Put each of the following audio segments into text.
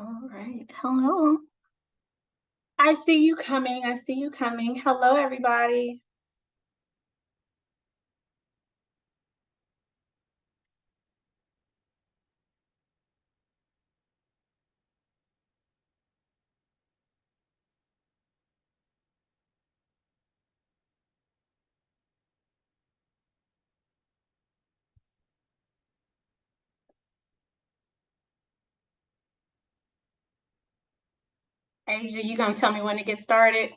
All right. Hello. I see you coming. I see you coming. Hello, everybody. Asia, you gonna tell me when to get started?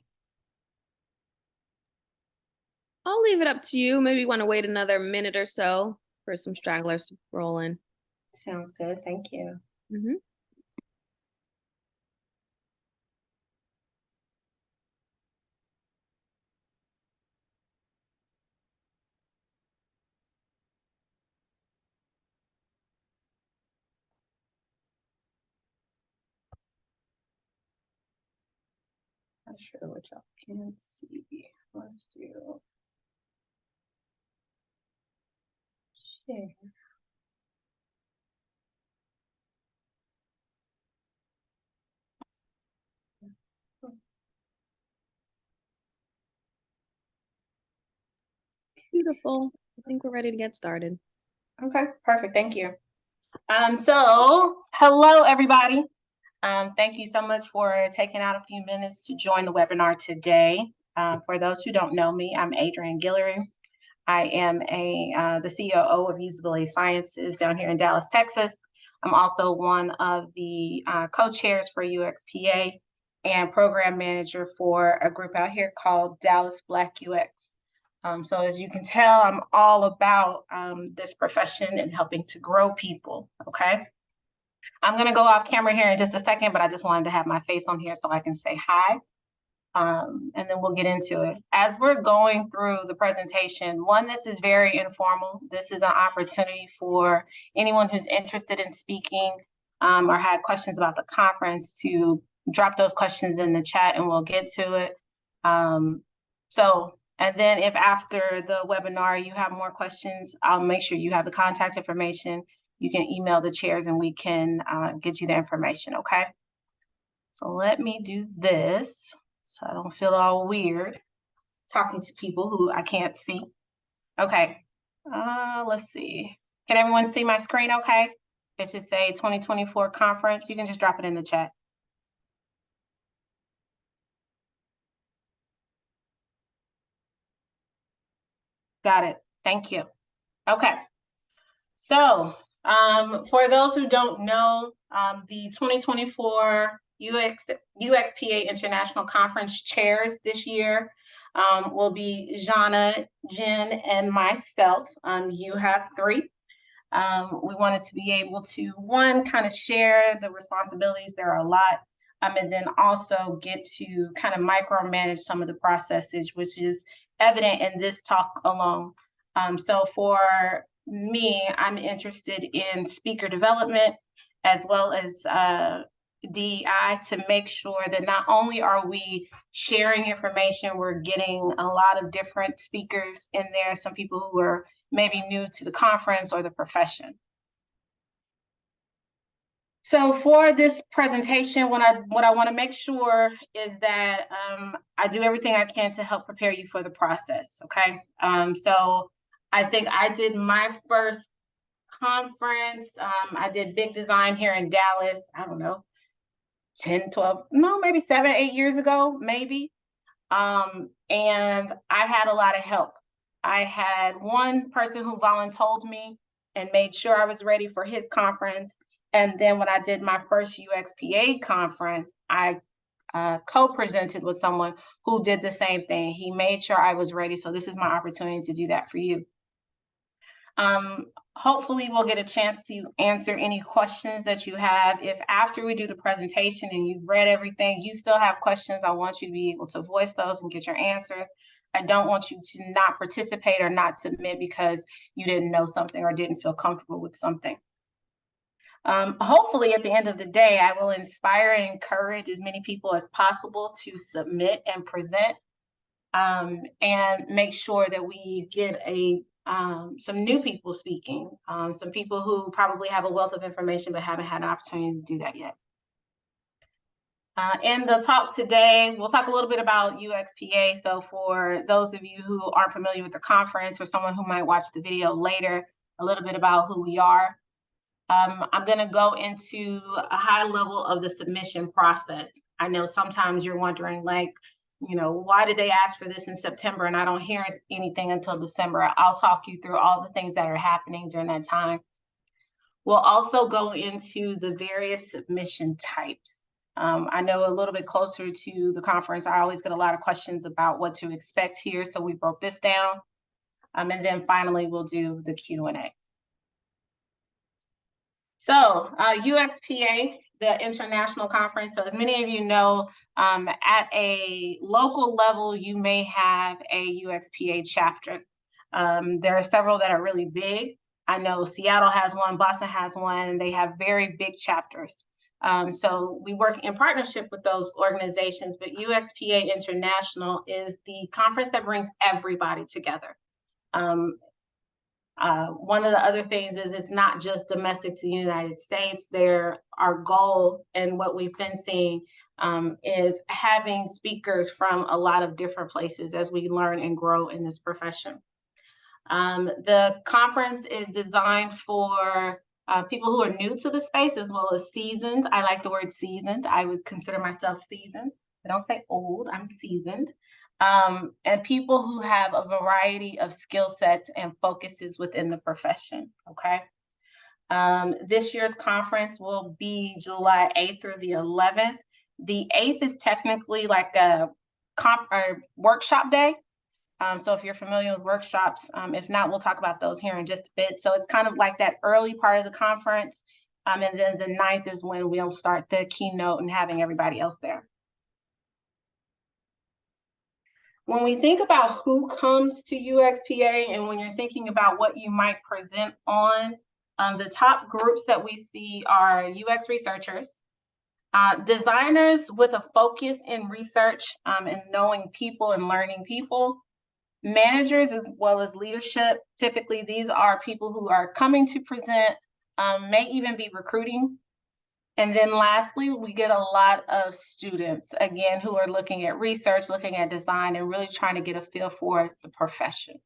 I'll leave it up to you. Maybe want to wait another minute or so for some stragglers to roll in. Sounds good. Thank you. hmm Not sure what y'all can see. Let's do share. Beautiful. I think we're ready to get started. Okay, perfect. Thank you. So hello, everybody. Thank you so much for taking out a few minutes to join the webinar today. For those who don't know me, I'm Adrienne Guillory. I am the COO of Usability Sciences down here in Dallas, Texas. I'm also one of the co-chairs for UXPA and program manager for a group out here called Dallas Black UX. So as you can tell, I'm all about this profession and helping to grow people, okay? I'm gonna go off camera here in just a second, but I just wanted to have my face on here so I can say hi. And then we'll get into it. As we're going through the presentation, this is very informal. This is an opportunity for anyone who's interested in speaking or had questions about the conference to drop those questions in the chat and we'll get to it. And then if after the webinar you have more questions, I'll make sure you have the contact information. You can email the chairs and we can get you the information, okay? So let me do this so I don't feel all weird talking to people who I can't see. Okay, let's see. Can everyone see my screen okay? It should say 2024 conference. You can just drop it in the chat. Got it. Thank you. Okay. So for those who don't know, the 2024 UXPA International Conference chairs this year will be Jana, Jen, and myself. You have three. We wanted to be able to, one, kind of share the responsibilities. There are a lot. And then also get to kind of micromanage some of the processes, which is evident in this talk alone. So for me, I'm interested in speaker development as well as DEI to make sure that not only are we sharing information, we're getting a lot of different speakers in there, some people who are maybe new to the conference or the profession. So for this presentation, what I want to make sure is that I do everything I can to help prepare you for the process, okay? So I think I did my first conference. I did big design here in Dallas, I don't know, 10, 12, no, maybe 7, 8 years ago, maybe. And I had a lot of help. I had one person who voluntold me and made sure I was ready for his conference. And then when I did my first UXPA conference, I co-presented with someone who did the same thing. He made sure I was ready. So this is my opportunity to do that for you. Hopefully we'll get a chance to answer any questions that you have. If after we do the presentation and you've read everything, you still have questions, I want you to be able to voice those and get your answers. I don't want you to not participate or not submit because you didn't know something or didn't feel comfortable with something. Hopefully at the end of the day, I will inspire and encourage as many people as possible to submit and present and make sure that we get some new people speaking, some people who probably have a wealth of information but haven't had an opportunity to do that yet. In the talk today, we'll talk a little bit about UXPA. So for those of you who aren't familiar with the conference or someone who might watch the video later, a little bit about who we are. I'm going to go into a high level of the submission process. I know sometimes you're wondering, like, why did they ask for this in September and I don't hear anything until December? I'll talk you through all the things that are happening during that time. We'll also go into the various submission types. I know a little bit closer to the conference, I always get a lot of questions about what to expect here, so we broke this down. And then finally, we'll do the Q&A. So UXPA, the International Conference. So as many of you know, at a local level, you may have a UXPA chapter. There are several that are really big. I know Seattle has one, Boston has one, and they have very big chapters. So we work in partnership with those organizations, but UXPA International is the conference that brings everybody together. One of the other things is it's not just domestic to the United States. Our goal and what we've been seeing is having speakers from a lot of different places as we learn and grow in this profession. The conference is designed for people who are new to the space as well as seasoned. I like the word seasoned. I would consider myself seasoned. I don't say old, I'm seasoned. And people who have a variety of skill sets and focuses within the profession, okay? This year's conference will be July 8th through the 11th. The 8th is technically like a workshop day. So if you're familiar with workshops, if not, we'll talk about those here in just a bit. So it's kind of like that early part of the conference. And then the 9th is when we'll start the keynote and having everybody else there. When we think about who comes to UXPA and when you're thinking about what you might present on, the top groups that we see are UX researchers, designers with a focus in research and knowing people and learning people, managers as well as leadership. Typically, these are people who are coming to present, may even be recruiting. And then lastly, we get a lot of students, again, who are looking at research, looking at design, and really trying to get a feel for the profession.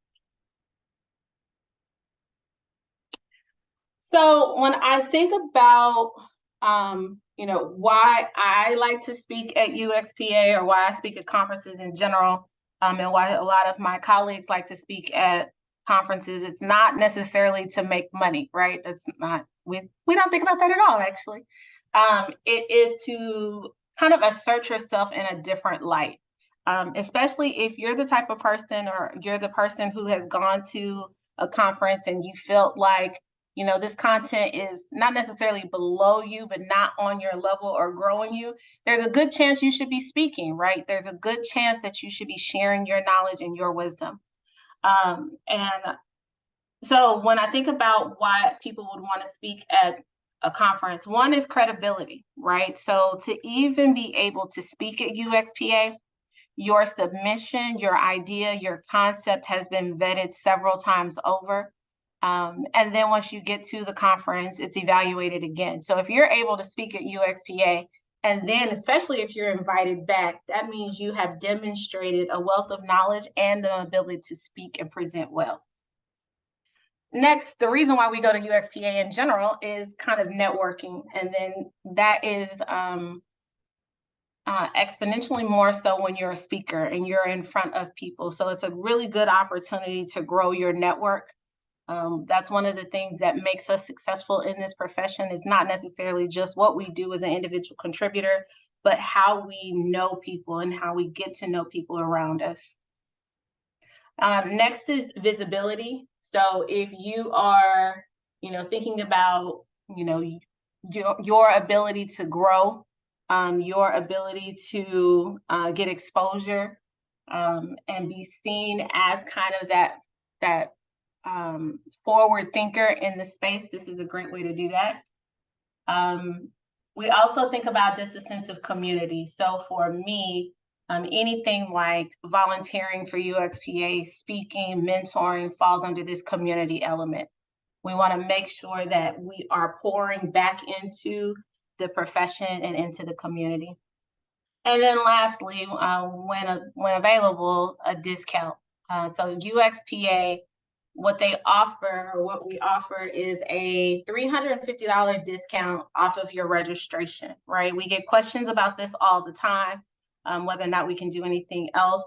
So when I think about, why I like to speak at UXPA or why I speak at conferences in general, and why a lot of my colleagues like to speak at conferences, it's not necessarily to make money, right? That's not, we don't think about that at all, actually. It is to kind of assert yourself in a different light, especially if you're the type of person or you're the person who has gone to a conference and you felt like, this content is not necessarily below you, but not on your level or growing you. There's a good chance you should be speaking, right? There's a good chance that you should be sharing your knowledge and your wisdom. And so when I think about why people would want to speak at a conference, one is credibility, right? So to even be able to speak at UXPA, your submission, your idea, your concept has been vetted several times over. And then once you get to the conference, it's evaluated again. So if you're able to speak at UXPA, and then especially if you're invited back, that means you have demonstrated a wealth of knowledge and the ability to speak and present well. Next, the reason why we go to UXPA in general is kind of networking. And then that is exponentially more so when you're a speaker and you're in front of people. So it's a really good opportunity to grow your network. That's one of the things that makes us successful in this profession is not necessarily just what we do as an individual contributor, but how we know people and how we get to know people around us. Next is visibility. So if you are, thinking about, your ability to grow, your ability to get exposure and be seen as kind of that forward thinker in the space, this is a great way to do that. We also think about just a sense of community. So for me, anything like volunteering for UXPA, speaking, mentoring falls under this community element. We want to make sure that we are pouring back into the profession and into the community. And then lastly, when available, a discount. So UXPA, what we offer is a $350 discount off of your registration, right? We get questions about this all the time, whether or not we can do anything else.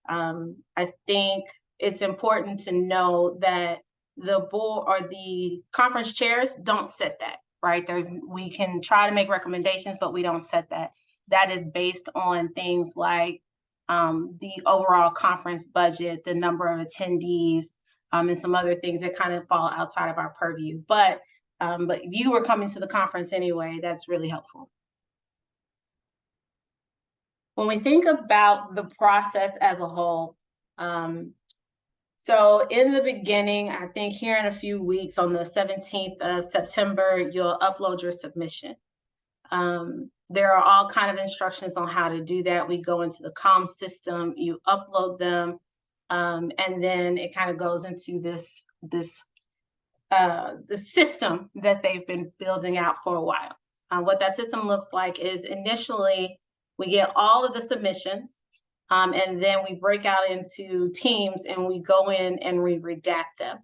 I think it's important to know that the board or the conference chairs don't set that, right? We can try to make recommendations, but we don't set that. That is based on things like the overall conference budget, the number of attendees, and some other things that kind of fall outside of our purview. But if you were coming to the conference anyway, that's really helpful. When we think about the process as a whole, so in the beginning, I think here in a few weeks, on the 17th of September, you'll upload your submission. There are all kind of instructions on how to do that. We go into the comm system, you upload them, and then it kind of goes into the system that they've been building out for a while. What that system looks like is initially we get all of the submissions, and then we break out into teams and we go in and we redact them.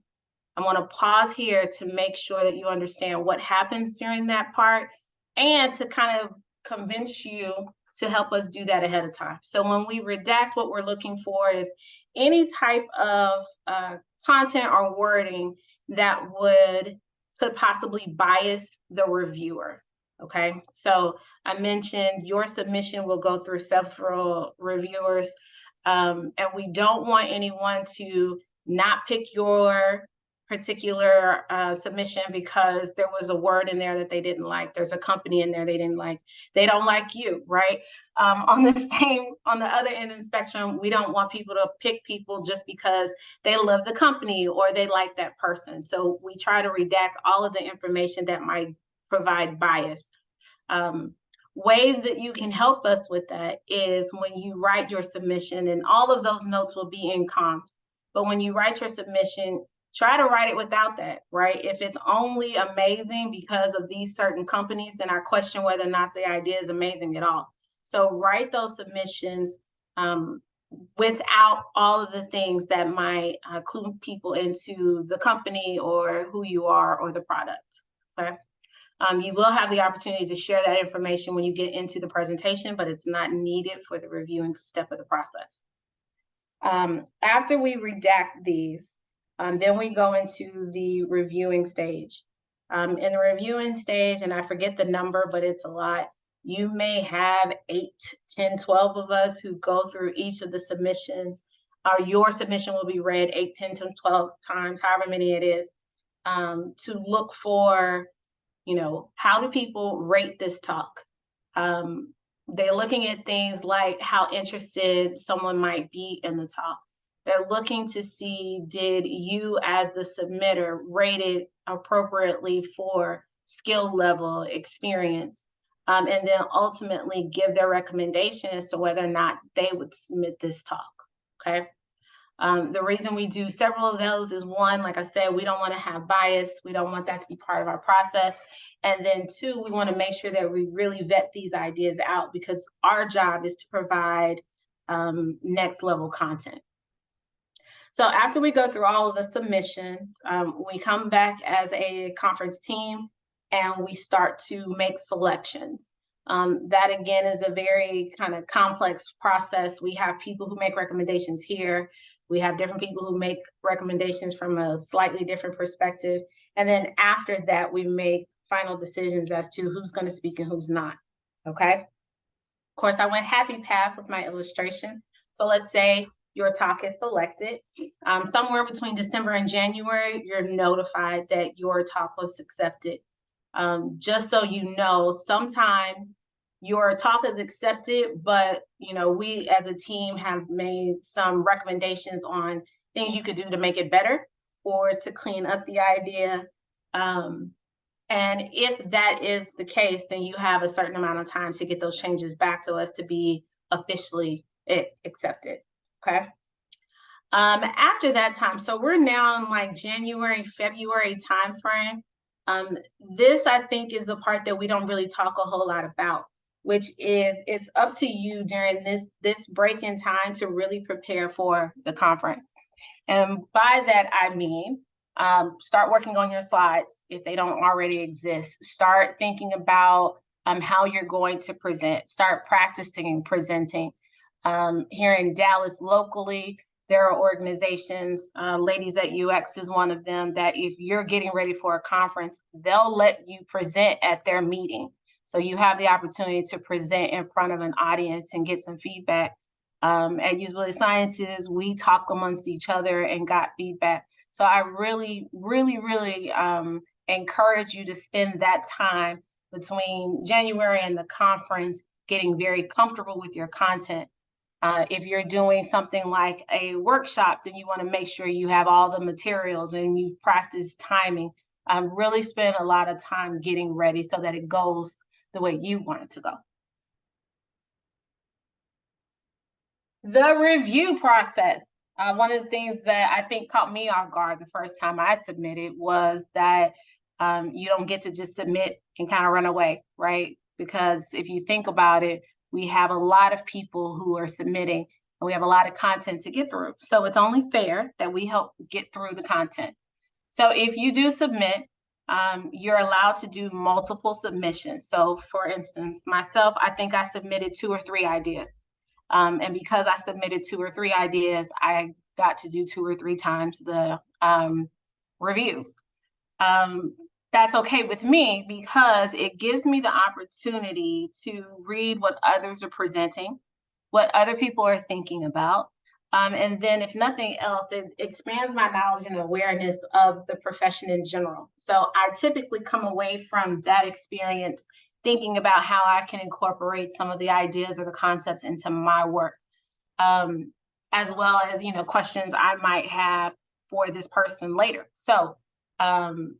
I want to pause here to make sure that you understand what happens during that part and to kind of convince you to help us do that ahead of time. So when we redact, what we're looking for is any type of content or wording that could possibly bias the reviewer. Okay, so I mentioned your submission will go through several reviewers, and we don't want anyone to not pick your particular submission because there was a word in there that they didn't like. There's a company in there they didn't like. They don't like you, right? On the other end of the spectrum, we don't want people to pick people just because they love the company or they like that person. So we try to redact all of the information that might provide bias. Ways that you can help us with that is when you write your submission, and all of those notes will be in comms. But when you write your submission, try to write it without that, right? If it's only amazing because of these certain companies, then I question whether or not the idea is amazing at all. So write those submissions without all of the things that might clue people into the company or who you are or the product, okay? You will have the opportunity to share that information when you get into the presentation, but it's not needed for the reviewing step of the process. After we redact these, then we go into the reviewing stage. In the reviewing stage, and I forget the number, but it's a lot, you may have 8, 10, 12 of us who go through each of the submissions. Your submission will be read 8, 10, 12 times, however many it is, to look for, how do people rate this talk? They're looking at things like how interested someone might be in the talk. They're looking to see, did you as the submitter rate it appropriately for skill level, experience, and then ultimately give their recommendation as to whether or not they would submit this talk, okay? The reason we do several of those is, one, like I said, we don't want to have bias. We don't want that to be part of our process. And then two, we want to make sure that we really vet these ideas out, because our job is to provide next level content. So after we go through all of the submissions, we come back as a conference team and we start to make selections. That again is a very kind of complex process. We have people who make recommendations here. We have different people who make recommendations from a slightly different perspective. And then after that, we make final decisions as to who's going to speak and who's not, okay? Of course, I went happy path with my illustration. So let's say your talk is selected. Somewhere between December and January, you're notified that your talk was accepted. Just so you know, sometimes your talk is accepted, but we as a team have made some recommendations on things you could do to make it better or to clean up the idea. And if that is the case, then you have a certain amount of time to get those changes back to us to be officially accepted, okay? After that time, so we're now in like January, February timeframe. This, I think, is the part that we don't really talk a whole lot about. which is it's up to you during this break in time to really prepare for the conference. And by that, I mean, start working on your slides if they don't already exist. Start thinking about how you're going to present. Start practicing presenting. Here in Dallas locally, there are organizations, Ladies at UX is one of them, that if you're getting ready for a conference, they'll let you present at their meeting. So you have the opportunity to present in front of an audience and get some feedback. At Usability Sciences, we talk amongst each other and got feedback. So I really, really, really encourage you to spend that time between January and the conference getting very comfortable with your content. If you're doing something like a workshop, then you want to make sure you have all the materials and you've practiced timing. Really spend a lot of time getting ready so that it goes the way you want it to go. The review process. One of the things that I think caught me off guard the first time I submitted was that you don't get to just submit and kind of run away, right? Because if you think about it, we have a lot of people who are submitting and we have a lot of content to get through. So it's only fair that we help get through the content. So if you do submit, you're allowed to do multiple submissions. So for instance, myself, I think I submitted 2 or 3 ideas. And because I submitted 2 or 3 ideas, I got to do 2 or 3 times the reviews. That's okay with me because it gives me the opportunity to read what others are presenting, what other people are thinking about. And then if nothing else, it expands my knowledge and awareness of the profession in general. So I typically come away from that experience thinking about how I can incorporate some of the ideas or the concepts into my work, as well as, questions I might have for this person later. So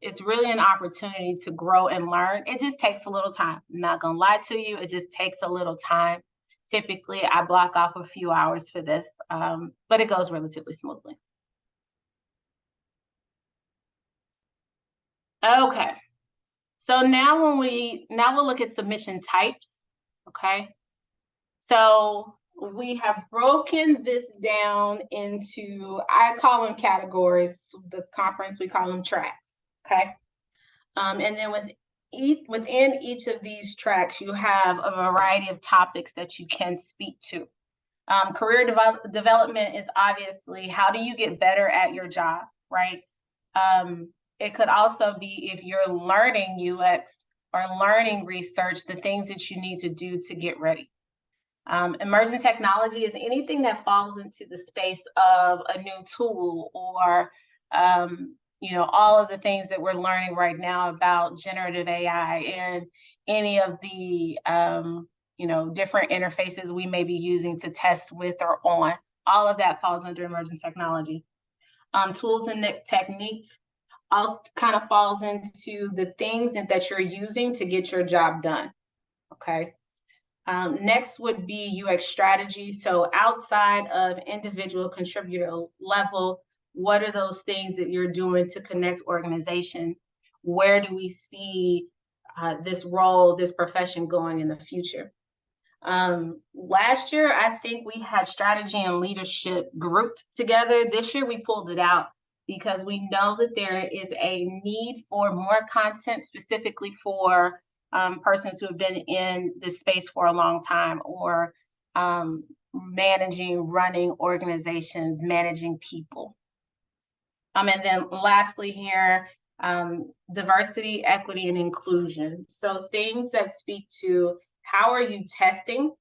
it's really an opportunity to grow and learn. It just takes a little time. I'm not gonna lie to you, it just takes a little time. Typically, I block off a few hours for this, but it goes relatively smoothly. Okay, so now we'll look at submission types, okay? So we have broken this down into, I call them categories, the conference, we call them tracks, okay? And then within each of these tracks, you have a variety of topics that you can speak to. Career development is obviously how do you get better at your job, right? It could also be if you're learning UX or learning research, the things that you need to do to get ready. Emerging technology is anything that falls into the space of a new tool or all of the things that we're learning right now about generative AI and any of the different interfaces we may be using to test with or on. All of that falls under emerging technology. Tools and techniques also kind of falls into the things that you're using to get your job done. Okay. Next would be UX strategy. So outside of individual contributor level, what are those things that you're doing to connect organizations? Where do we see this role, this profession going in the future? Last year, I think we had strategy and leadership grouped together. This year, we pulled it out because we know that there is a need for more content specifically for persons who have been in this space for a long time or managing, running organizations, managing people. And then lastly here, diversity, equity, and inclusion. So things that speak to how are you testing?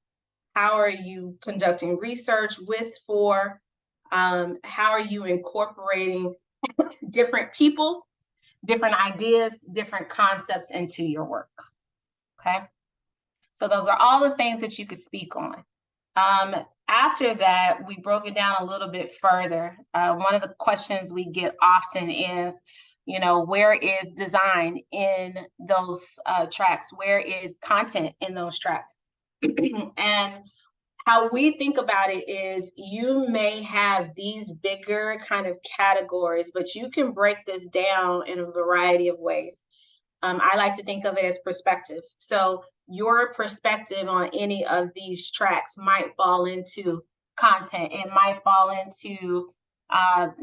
How are you conducting research with, for, how are you incorporating different people, different ideas, different concepts into your work, okay? So those are all the things that you could speak on. After that, we broke it down a little bit further. One of the questions we get often is, where is design in those tracks? Where is content in those tracks? And how we think about it is you may have these bigger kind of categories, but you can break this down in a variety of ways. I like to think of it as perspectives. So your perspective on any of these tracks might fall into content. It might fall into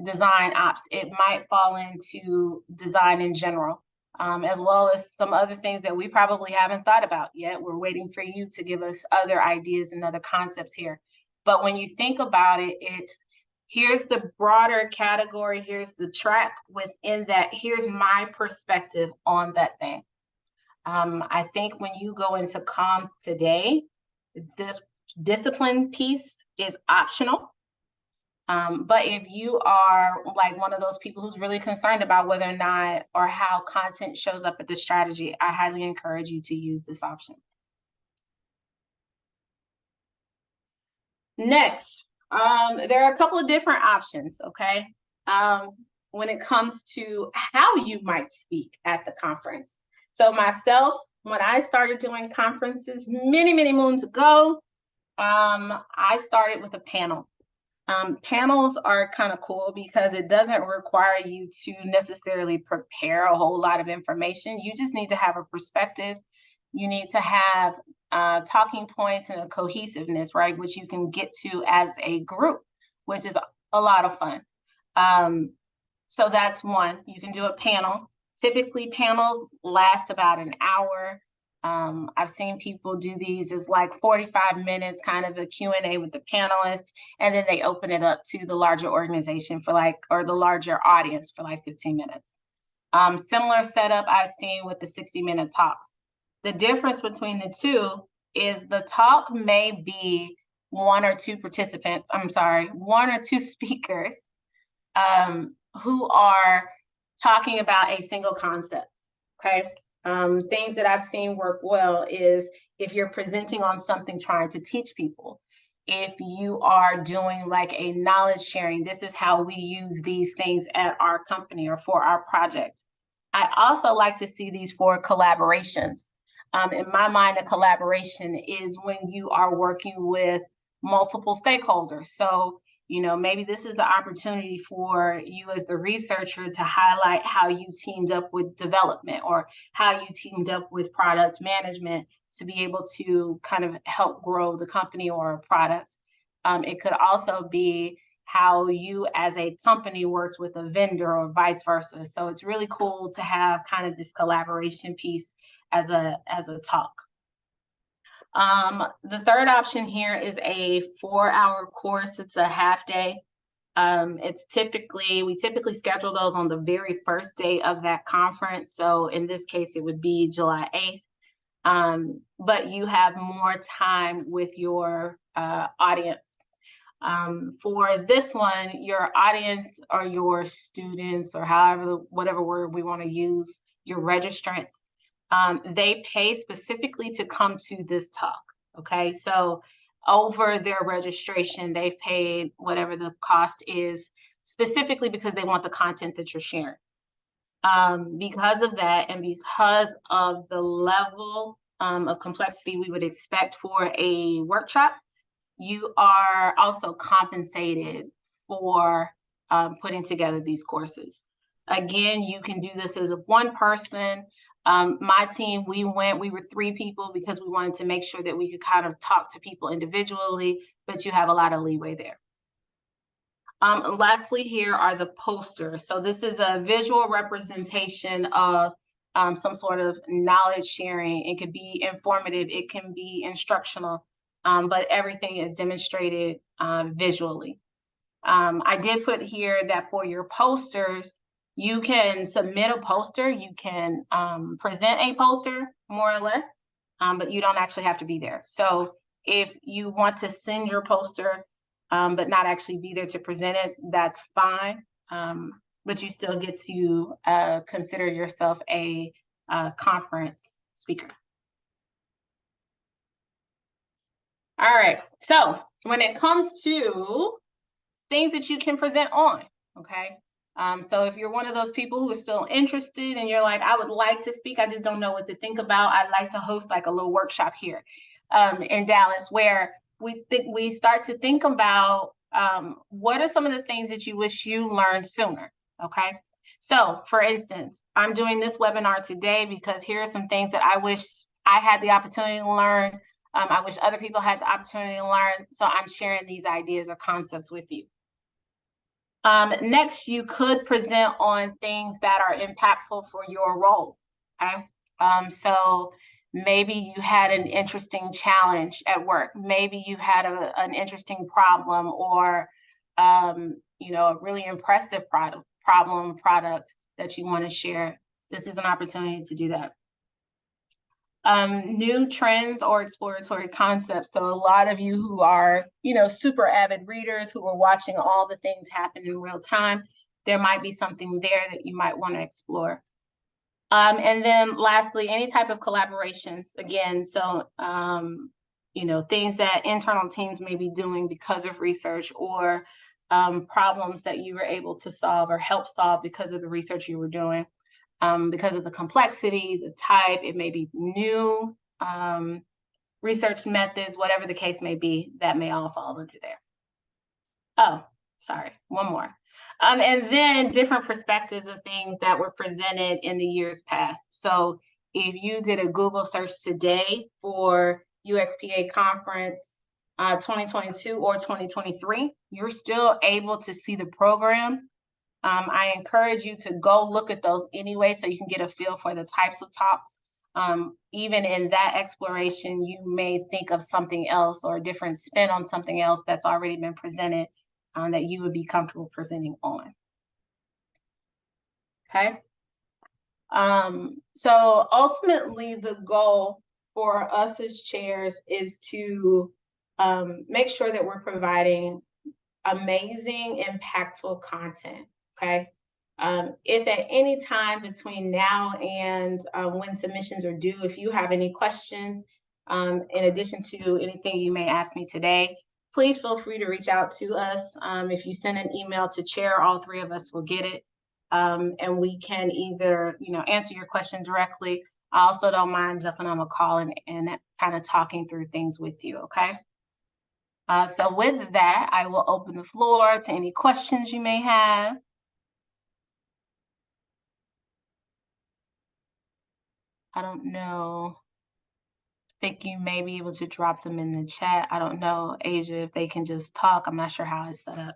design ops. It might fall into design in general, as well as some other things that we probably haven't thought about yet. We're waiting for you to give us other ideas and other concepts here. But when you think about it, it's here's the broader category, here's the track within that, here's my perspective on that thing. I think when you go into comms today, this discipline piece is optional. But if you are like one of those people who's really concerned about whether or not or how content shows up at the strategy, I highly encourage you to use this option. Next, there are a couple of different options, okay? When it comes to how you might speak at the conference. So myself, when I started doing conferences many, many moons ago, I started with a panel. Panels are kind of cool because it doesn't require you to necessarily prepare a whole lot of information. You just need to have a perspective. You need to have talking points and a cohesiveness, right? Which you can get to as a group, which is a lot of fun. So that's one. You can do a panel. Typically, panels last about an hour. I've seen people do these as like 45 minutes, kind of a Q&A with the panelists, and then they open it up to the larger organization for like, or the larger audience for like 15 minutes. Similar setup I've seen with the 60-minute talks. The difference between the two is the talk may be one or two speakers who are talking about a single concept, okay? Things that I've seen work well is if you're presenting on something trying to teach people, if you are doing like a knowledge sharing, this is how we use these things at our company or for our project. I also like to see these for collaborations. In my mind, a collaboration is when you are working with multiple stakeholders. So, you know, maybe this is the opportunity for you as the researcher to highlight how you teamed up with development or how you teamed up with product management to be able to kind of help grow the company or a product. It could also be how you as a company worked with a vendor or vice versa. So it's really cool to have kind of this collaboration piece as a talk. The third option here is a 4-hour course. It's a half day. We typically schedule those on the very first day of that conference. So in this case, it would be July 8th. But you have more time with your audience. For this one, your audience or your students or whatever word we want to use, your registrants, they pay specifically to come to this talk, okay? So over their registration, they've paid whatever the cost is specifically because they want the content that you're sharing. Because of that and because of the level of complexity we would expect for a workshop, you are also compensated for putting together these courses. Again, you can do this as one person. My team, we were 3 people because we wanted to make sure that we could kind of talk to people individually, but you have a lot of leeway there. Lastly, here are the posters. So this is a visual representation of some sort of knowledge sharing. It could be informative, it can be instructional, but everything is demonstrated visually. I did put here that for your posters, you can submit a poster, you can present a poster more or less, but you don't actually have to be there. So if you want to send your poster, but not actually be there to present it, that's fine. But you still get to consider yourself a conference speaker. All right, so when it comes to things that you can present on, okay? So if you're one of those people who are still interested and you're like, I would like to speak, I just don't know what to think about, I'd like to host like a little workshop here in Dallas where we start to think about what are some of the things that you wish you learned sooner, okay? So for instance, I'm doing this webinar today because here are some things that I wish I had the opportunity to learn. I wish other people had the opportunity to learn. So I'm sharing these ideas or concepts with you. Next, you could present on things that are impactful for your role. Okay. So maybe you had an interesting challenge at work. Maybe you had an interesting problem, or a really impressive product that you want to share. This is an opportunity to do that. New trends or exploratory concepts. So a lot of you who are, super avid readers who are watching all the things happen in real time, there might be something there that you might want to explore. And then lastly, any type of collaborations, again, so, things that internal teams may be doing because of research, or problems that you were able to solve or help solve because of the research you were doing. Because of the complexity, the type, it may be new research methods, whatever the case may be, that may all fall under there. Oh, sorry, one more. And then different perspectives of things that were presented in the years past. So if you did a Google search today for UXPA Conference 2022 or 2023, you're still able to see the programs. I encourage you to go look at those anyway, so you can get a feel for the types of talks. Even in that exploration, you may think of something else or a different spin on something else that's already been presented that you would be comfortable presenting on. Okay. So ultimately, the goal for us as chairs is to make sure that we're providing amazing, impactful content. Okay. If at any time between now and when submissions are due, if you have any questions, in addition to anything you may ask me today, please feel free to reach out to us. If you send an email to chair, all three of us will get it. And we can either, answer your question directly. I also don't mind jumping on a call and kind of talking through things with you. Okay. So with that, I will open the floor to any questions you may have. I don't know. I think you may be able to drop them in the chat. I don't know, Asia, if they can just talk. I'm not sure how it's set up.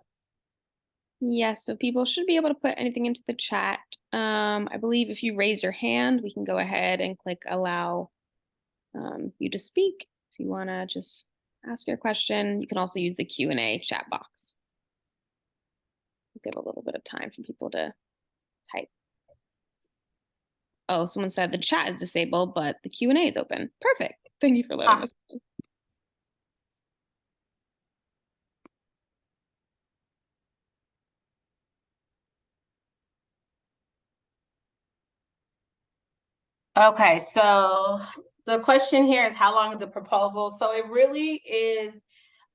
Yes, so people should be able to put anything into the chat. I believe if you raise your hand, we can go ahead and click allow you to speak. If you want to just ask your question, you can also use the Q&A chat box. We'll give a little bit of time for people to type. Oh, someone said the chat is disabled, but the Q&A is open. Perfect. Thank you for letting us know. Okay, so the question here is how long is the proposal? So it really is,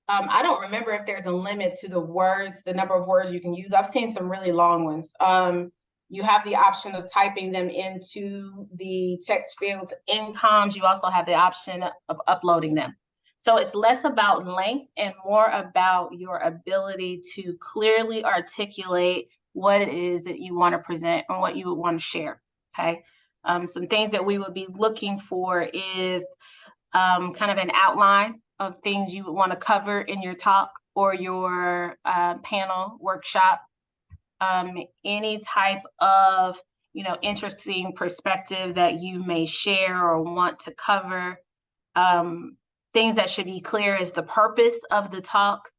I don't remember if there's a limit to the number of words you can use. I've seen some really long ones. You have the option of typing them into the text fields in comms. You also have the option of uploading them. So it's less about length and more about your ability to clearly articulate what it is that you want to present and what you would want to share. Okay. Some things that we would be looking for is kind of an outline of things you would want to cover in your talk or your panel workshop. Any type of interesting perspective that you may share or want to cover. Things that should be clear is the purpose of the talk,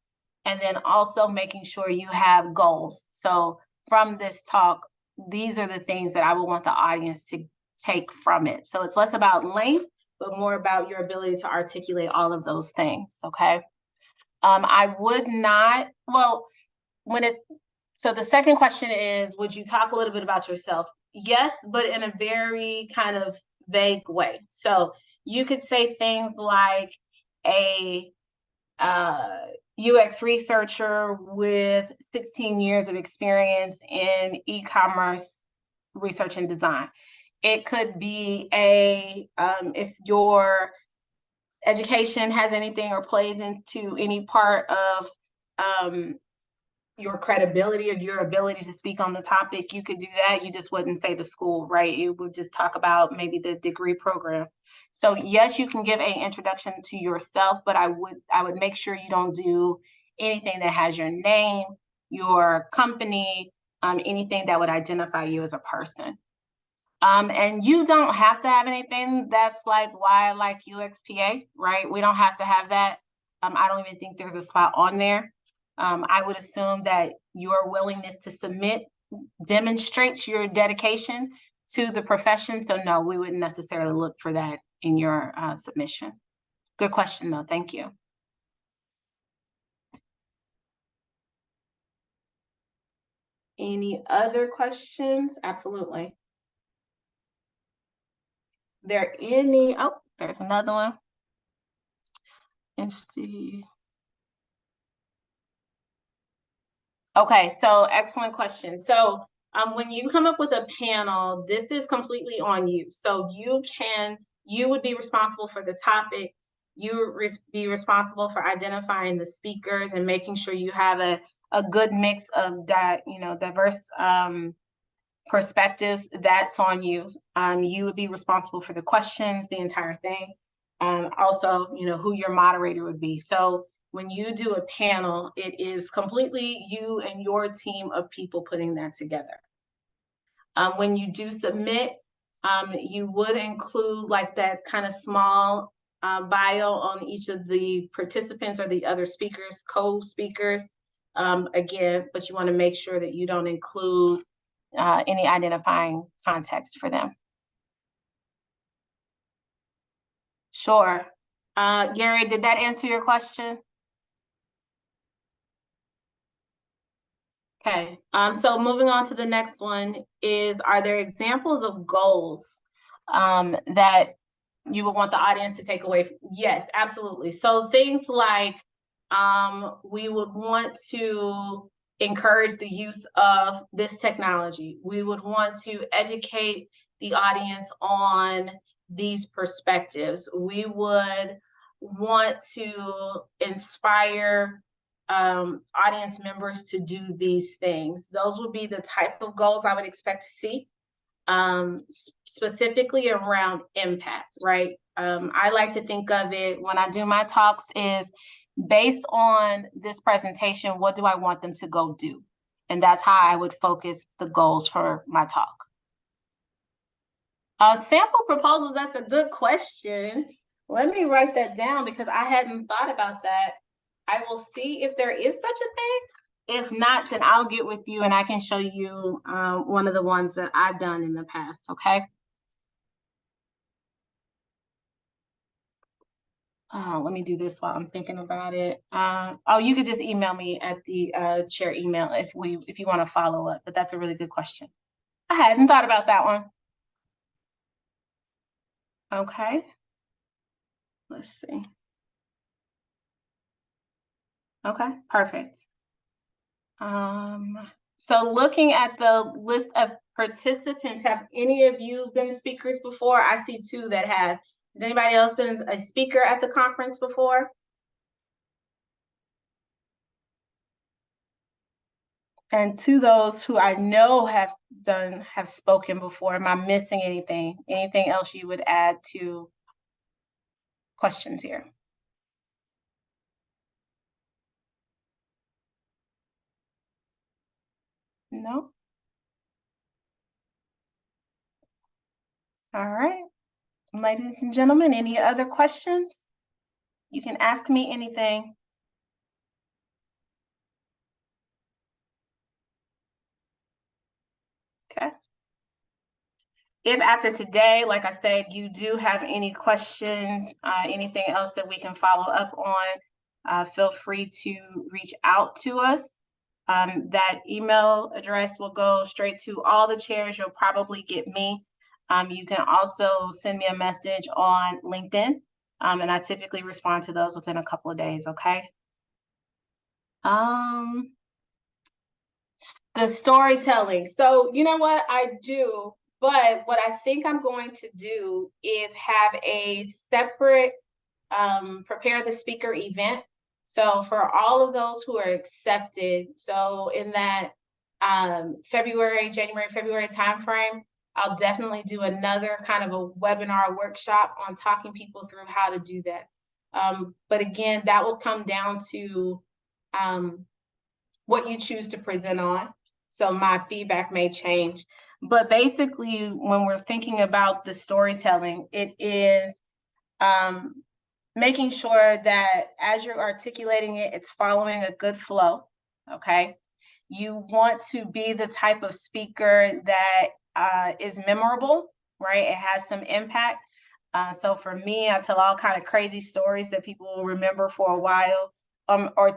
and then also making sure you have goals. So from this talk, these are the things that I would want the audience to take from it. So it's less about length, but more about your ability to articulate all of those things. Okay. I would not, so the second question is, would you talk a little bit about yourself? Yes, but in a very kind of vague way. So you could say things like a UX researcher with 16 years of experience in e-commerce research and design. It could be if your education has anything or plays into any part of your credibility or your ability to speak on the topic, you could do that. You just wouldn't say the school, right? You would just talk about maybe the degree program. So yes, you can give an introduction to yourself, but I would make sure you don't do anything that has your name, your company, anything that would identify you as a person. And you don't have to have anything that's like why I like UXPA, right? We don't have to have that. I don't even think there's a spot on there. I would assume that your willingness to submit demonstrates your dedication to the profession. So no, we wouldn't necessarily look for that in your submission. Good question though, thank you. Any other questions? Absolutely. There any, oh, there's another one. Interesting. Okay, so excellent question. So when you come up with a panel, this is completely on you. So you would be responsible for the topic. You would be responsible for identifying the speakers and making sure you have a good mix of diverse perspectives. That's on you. You would be responsible for the questions, the entire thing. Also, who your moderator would be. So when you do a panel, it is completely you and your team of people putting that together. When you do submit, you would include like that kind of small bio on each of the participants or the other speakers, co-speakers. Again, but you want to make sure that you don't include any identifying context for them. Sure. Gary, did that answer your question? Okay, so moving on to the next one is, are there examples of goals that you would want the audience to take away? Yes, absolutely. So things like we would want to encourage the use of this technology. We would want to educate the audience on these perspectives. We would want to inspire audience members to do these things. Those would be the type of goals I would expect to see, specifically around impact, right? I like to think of it when I do my talks is based on this presentation, what do I want them to go do? And that's how I would focus the goals for my talk. Sample proposals, that's a good question. Let me write that down because I hadn't thought about that. I will see if there is such a thing. If not, then I'll get with you and I can show you one of the ones that I've done in the past, okay? Let me do this while I'm thinking about it. Oh, you could just email me at the chair email if you want to follow up, but that's a really good question. I hadn't thought about that one. Okay. Let's see. Okay, perfect. So looking at the list of participants, have any of you been speakers before? I see two that have. Has anybody else been a speaker at the conference before? And to those who I know have spoken before, am I missing anything? Anything else you would add to questions here? No? All right. Ladies and gentlemen, any other questions? You can ask me anything. Okay. If after today, like I said, you do have any questions, anything else that we can follow up on, feel free to reach out to us. That email address will go straight to all the chairs. You'll probably get me. You can also send me a message on LinkedIn, and I typically respond to those within a couple of days, okay? The storytelling. So you know what I do, but what I think I'm going to do is have a separate prepare the speaker event. So for all of those who are accepted, so in that January, February timeframe, I'll definitely do another kind of a webinar workshop on talking people through how to do that. But again, that will come down to what you choose to present on. So my feedback may change. But basically, when we're thinking about the storytelling, it is making sure that as you're articulating it, it's following a good flow. Okay. You want to be the type of speaker that is memorable, right? It has some impact. So for me, I tell all kind of crazy stories that people will remember for a while, or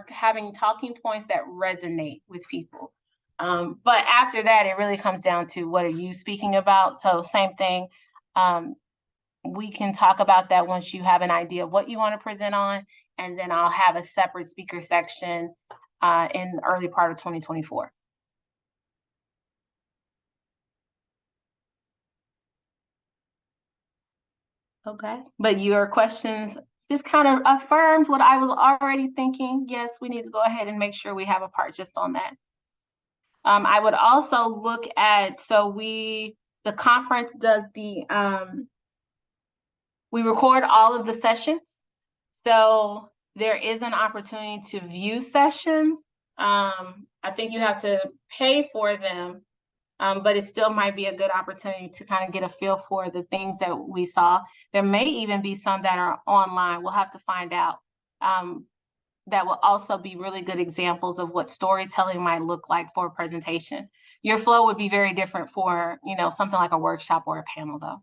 having talking points that resonate with people. But after that, it really comes down to what are you speaking about? So same thing. We can talk about that once you have an idea of what you want to present on, and then I'll have a separate speaker section in the early part of 2024. Okay, but your questions just kind of affirms what I was already thinking. Yes, we need to go ahead and make sure we have a part just on that. I would also look at, the conference does we record all of the sessions. So there is an opportunity to view sessions. I think you have to pay for them, but it still might be a good opportunity to kind of get a feel for the things that we saw. There may even be some that are online. We'll have to find out. That will also be really good examples of what storytelling might look like for a presentation. Your flow would be very different for, something like a workshop or a panel, though.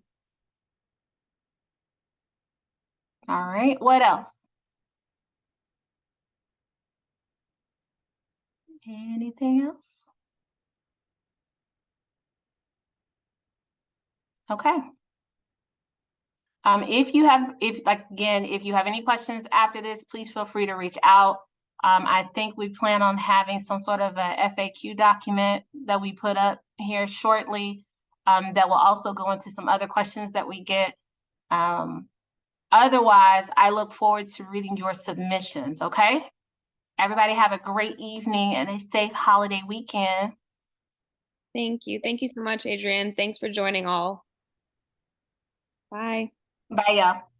All right, what else? Anything else? Okay. If you have any questions after this, please feel free to reach out. I think we plan on having some sort of a FAQ document that we put up here shortly, that will also go into some other questions that we get. Otherwise, I look forward to reading your submissions, okay? Everybody have a great evening and a safe holiday weekend. Thank you. Thank you so much, Adrienne. Thanks for joining all. Bye. Bye, y'all.